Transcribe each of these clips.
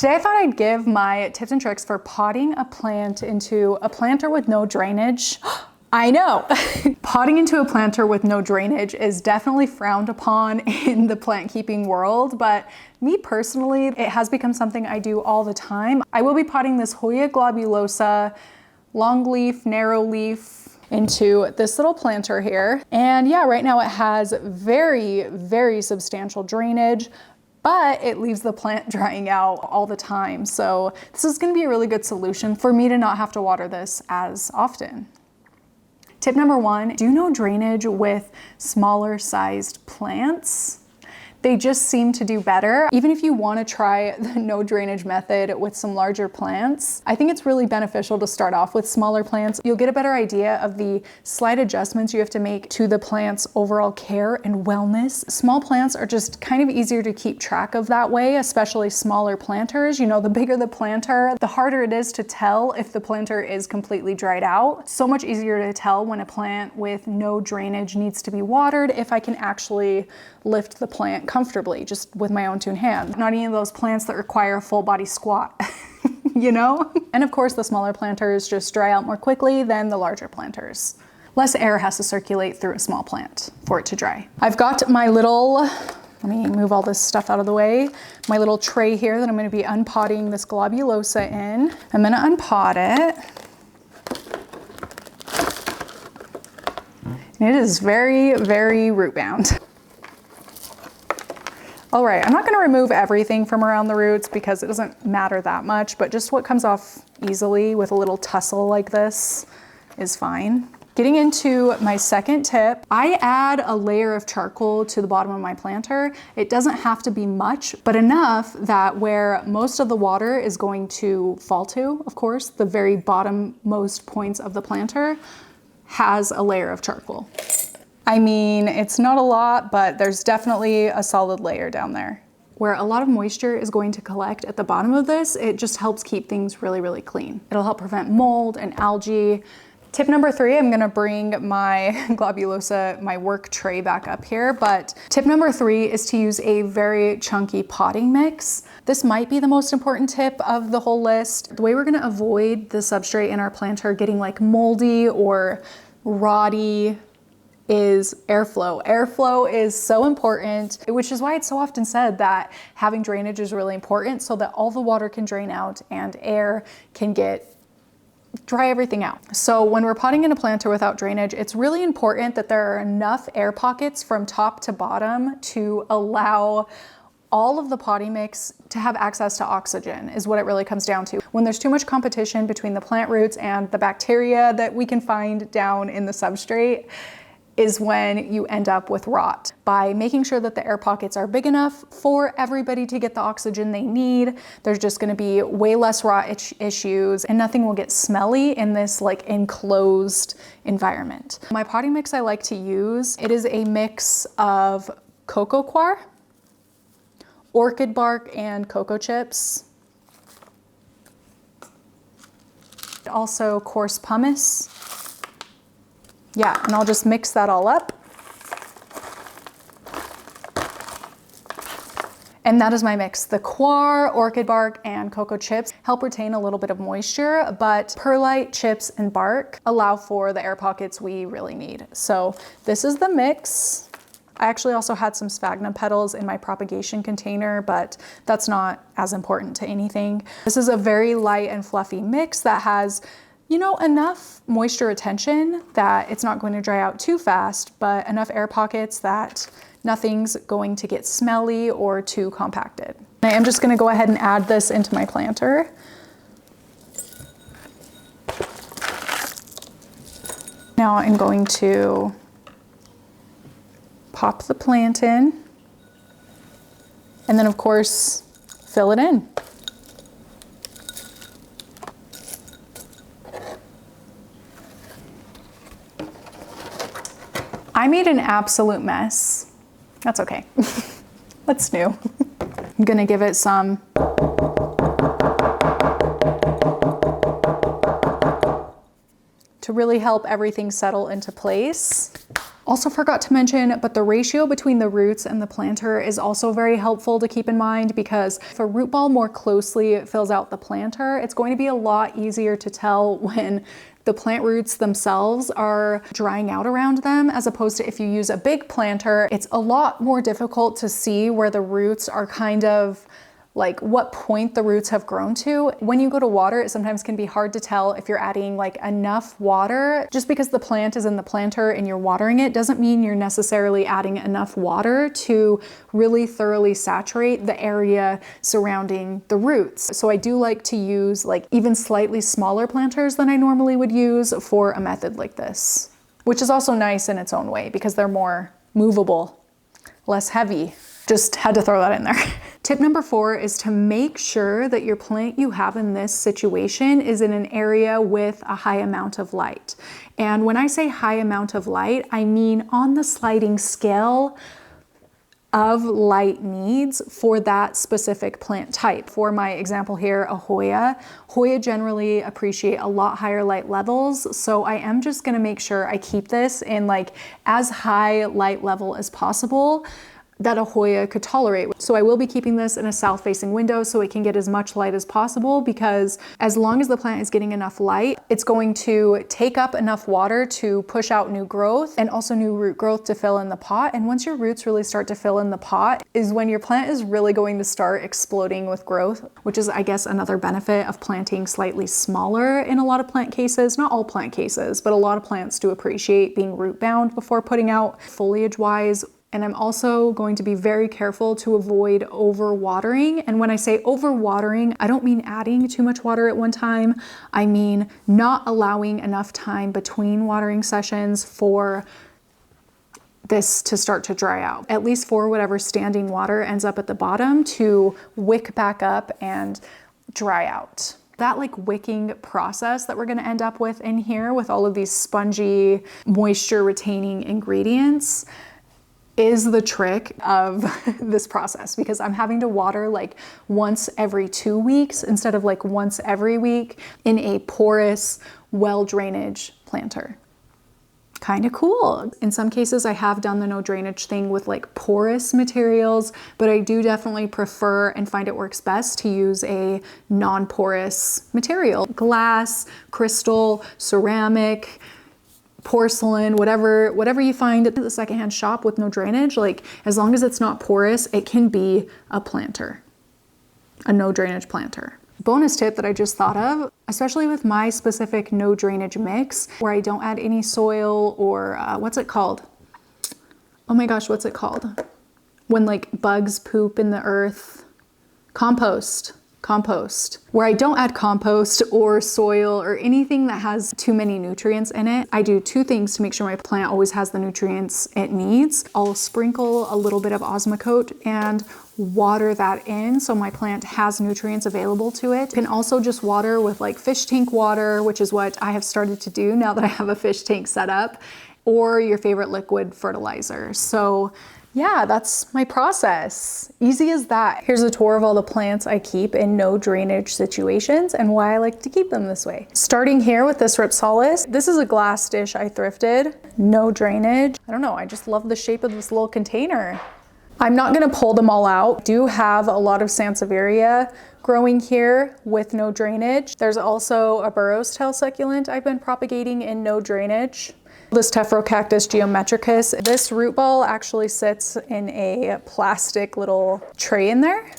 Today I thought I'd give my tips and tricks for potting a plant into a planter with no drainage. I know. Potting into a planter with no drainage is definitely frowned upon in the plant keeping world, but me personally, it has become something I do all the time. I will be potting this Hoya globulosa longleaf, narrowleaf into this little planter here. And yeah, right now it has very, very substantial drainage, but it leaves the plant drying out all the time. So this is gonna be a really good solution for me to not have to water this as often. Tip number one, do no drainage with smaller sized plants. They just seem to do better. Even if you want to try the no drainage method with some larger plants, I think it's really beneficial to start off with smaller plants. You'll get a better idea of the slight adjustments you have to make to the plant's overall care and wellness. Small plants are just kind of easier to keep track of that way, especially smaller planters. You know, the bigger the planter, the harder it is to tell if the planter is completely dried out. So much easier to tell when a plant with no drainage needs to be watered if I can actually lift the plant comfortably just with my own two hands. Not any of those plants that require a full body squat, you know? And of course the smaller planters just dry out more quickly than the larger planters. Less air has to circulate through a small plant for it to dry. I've got my little, let me move all this stuff out of the way, my little tray here that I'm gonna be unpotting this globulosa in. I'm gonna unpot it. And it is very, very root bound. All right, I'm not gonna remove everything from around the roots because it doesn't matter that much, but just what comes off easily with a little tussle like this is fine. Getting into my second tip, I add a layer of charcoal to the bottom of my planter. It doesn't have to be much, but enough that where most of the water is going to fall to, of course, the very bottom-most points of the planter has a layer of charcoal. I mean, it's not a lot, but there's definitely a solid layer down there. Where a lot of moisture is going to collect at the bottom of this, it just helps keep things really, really clean. It'll help prevent mold and algae. Tip number three, I'm gonna bring my globulosa, my work tray back up here, but tip number three is to use a very chunky potting mix. This might be the most important tip of the whole list. The way we're gonna avoid the substrate in our planter getting like moldy or rotty is airflow. Airflow is so important, which is why it's so often said that having drainage is really important so that all the water can drain out and air can dry everything out. So when we're potting in a planter without drainage, it's really important that there are enough air pockets from top to bottom to allow all of the potting mix to have access to oxygen is what it really comes down to. When there's too much competition between the plant roots and the bacteria that we can find down in the substrate, is when you end up with rot. By making sure that the air pockets are big enough for everybody to get the oxygen they need, there's just gonna be way less rot issues and nothing will get smelly in this like enclosed environment. My potting mix I like to use, it is a mix of coco coir, orchid bark, and cocoa chips. Also coarse pumice. Yeah, and I'll just mix that all up. And that is my mix. The coir, orchid bark, and cocoa chips help retain a little bit of moisture, but perlite, chips, and bark allow for the air pockets we really need. So this is the mix. I actually also had some sphagnum petals in my propagation container, but that's not as important to anything. This is a very light and fluffy mix that has, you know, enough moisture retention that it's not going to dry out too fast, but enough air pockets that nothing's going to get smelly or too compacted. I am just gonna go ahead and add this into my planter. Now I'm going to pop the plant in, and then of course, fill it in. I made an absolute mess. That's okay. That's new. I'm gonna give it some to really help everything settle into place. Also forgot to mention, but the ratio between the roots and the planter is also very helpful to keep in mind, because if a root ball more closely fills out the planter, it's going to be a lot easier to tell when the plant roots themselves are drying out around them, as opposed to if you use a big planter, it's a lot more difficult to see where the roots are kind of like what point the roots have grown to. When you go to water, it sometimes can be hard to tell if you're adding like enough water. Just because the plant is in the planter and you're watering it doesn't mean you're necessarily adding enough water to really thoroughly saturate the area surrounding the roots. So I do like to use like even slightly smaller planters than I normally would use for a method like this, which is also nice in its own way because they're more movable, less heavy. Just had to throw that in there. Tip number 4 is to make sure that your plant you have in this situation is in an area with a high amount of light. And when I say high amount of light, I mean on the sliding scale of light needs for that specific plant type. For my example here, a Hoya. Hoya generally appreciate a lot higher light levels, so I am just gonna make sure I keep this in like as high light level as possible that a Hoya could tolerate. So I will be keeping this in a south-facing window so it can get as much light as possible, because as long as the plant is getting enough light, it's going to take up enough water to push out new growth and also new root growth to fill in the pot. And once your roots really start to fill in the pot is when your plant is really going to start exploding with growth, which is, I guess, another benefit of planting slightly smaller in a lot of plant cases. Not all plant cases, but a lot of plants do appreciate being root bound before putting out foliage-wise. And I'm also going to be very careful to avoid overwatering. And when I say overwatering, I don't mean adding too much water at one time. I mean not allowing enough time between watering sessions for this to start to dry out, at least for whatever standing water ends up at the bottom to wick back up and dry out. That like wicking process that we're gonna end up with in here with all of these spongy, moisture retaining ingredients is the trick of this process, because I'm having to water like once every 2 weeks instead of like once every week in a porous, well drainage planter. Kind of cool. In some cases, I have done the no drainage thing with like porous materials, but I do definitely prefer and find it works best to use a non-porous material. Glass, crystal, ceramic, porcelain, whatever you find at the secondhand shop with no drainage, like as long as it's not porous, it can be a planter, a no drainage planter. Bonus tip that I just thought of, especially with my specific no drainage mix where I don't add any soil or what's it called? Oh my gosh, what's it called? When like bugs poop in the earth? Compost. Where I don't add compost or soil or anything that has too many nutrients in it. I do 2 things to make sure my plant always has the nutrients it needs. I'll sprinkle a little bit of Osmocote and water that in so my plant has nutrients available to it. You can also just water with like fish tank water, which is what I have started to do now that I have a fish tank set up, or your favorite liquid fertilizer. So yeah, that's my process. Easy as that. Here's a tour of all the plants I keep in no drainage situations and why I like to keep them this way. Starting here with this Ripsalis. This is a glass dish I thrifted, no drainage. I don't know, I just love the shape of this little container. I'm not gonna pull them all out. I do have a lot of Sansevieria growing here with no drainage. There's also a Burrows tail succulent I've been propagating in no drainage. This Tephrocarpus geometricus. This root ball actually sits in a plastic little tray in there.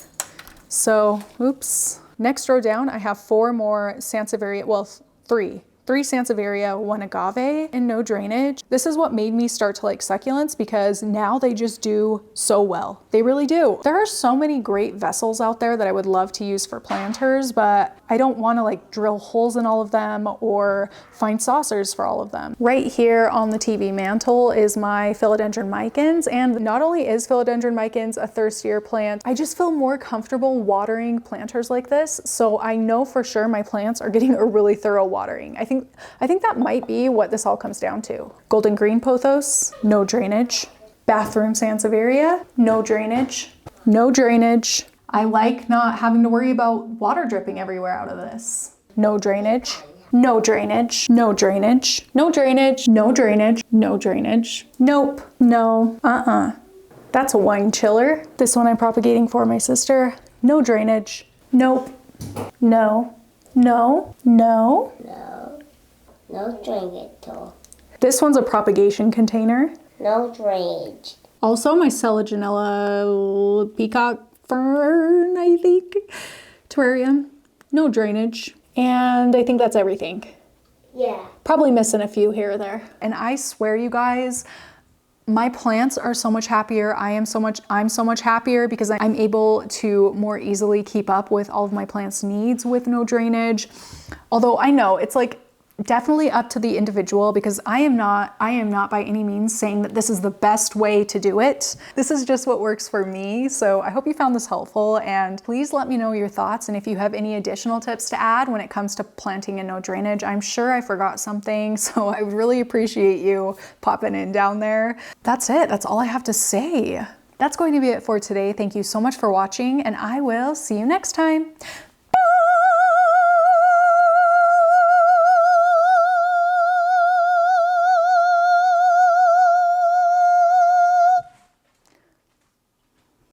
So, oops. Next row down, I have 4 more Sansevieria, well, 3 Sansevieria, 1 agave, and no drainage. This is what made me start to like succulents, because now they just do so well. They really do. There are so many great vessels out there that I would love to use for planters, but I don't want to like drill holes in all of them or find saucers for all of them. Right here on the TV mantle is my Philodendron micans, and not only is Philodendron micans a thirstier plant, I just feel more comfortable watering planters like this, so I know for sure my plants are getting a really thorough watering. I think that might be what this all comes down to. Golden green pothos, no drainage. Bathroom Sansevieria, no drainage. No drainage. I like not having to worry about water dripping everywhere out of this. No drainage. No drainage. No drainage. No drainage. No drainage. No drainage. Nope. No. That's a wine chiller. This one I'm propagating for my sister. No drainage. Nope. No. No. No. No. No drainage though. This one's a propagation container. No drainage. Also my Selaginella peacock fern, I think, terrarium. No drainage. And I think that's everything. Yeah. Probably missing a few here or there. And I swear, you guys, my plants are so much happier. I'm so much happier because I'm able to more easily keep up with all of my plants' needs with no drainage. Although I know it's like definitely up to the individual, because I am not by any means saying that this is the best way to do it. This is just what works for me. So I hope you found this helpful, and please let me know your thoughts. And if you have any additional tips to add when it comes to planting in no drainage, I'm sure I forgot something. So I would really appreciate you popping in down there. That's it. That's all I have to say. That's going to be it for today. Thank you so much for watching, and I will see you next time.